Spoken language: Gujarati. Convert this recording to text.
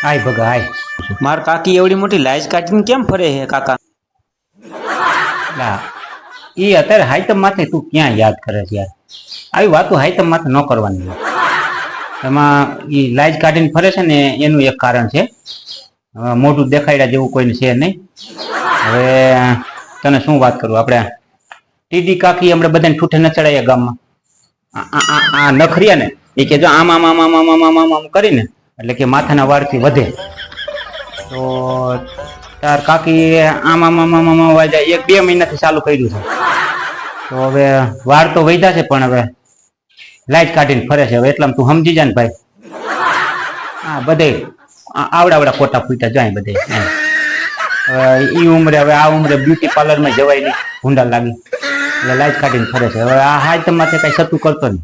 આય ભગા આય. માર કાકી એવડી મોટી લાઈજ કાઢીને કેમ ફરે હે કાકા? લા એ અત્યારે હાઈતમ માથે તું ક્યાં યાદ કરે છે યાર? આવી વાતો હાઈતમ માથે ન કરવાની હોય. એમાં એ લાઈજ કાઢીને ફરે છે ને એનું એક કારણ છે. મોઢું દેખાડ્યા જેવું કોઈને છે નહીં. હવે તને શું વાત કરું, આપણે ટીડી કાકી આપણે બધાને ઠૂઠે ન ચડાયા ગામમાં. આ નખરિયા ને એ કે જો આમ આમ આમ આમ આમ આમ આમ આમ કરીને એટલે કે માથાના વાળથી વધે તો તાર કાકી આમ આમ આમ આમ આમ વાજા 1-2 મહિનાથી ચાલુ કર્યું છે. તો હવે વાળ તો વધ્યા છે પણ હવે લાઈટ કાઢીને ફરે છે. હવે એટલામાં તું સમજી જા ને ભાઈ. હા બધે આવડા કોટા ફૂટા જાય બધે. હવે એ ઉંમરે હવે આ ઉંમરે બ્યુટી પાર્લરમાં જવાય નહીં, ભૂંડા લાગી એટલે લાઈટ કાઢીને ફરે છે. હવે આ હાય તમારે કઈ સતું કરતો નહીં.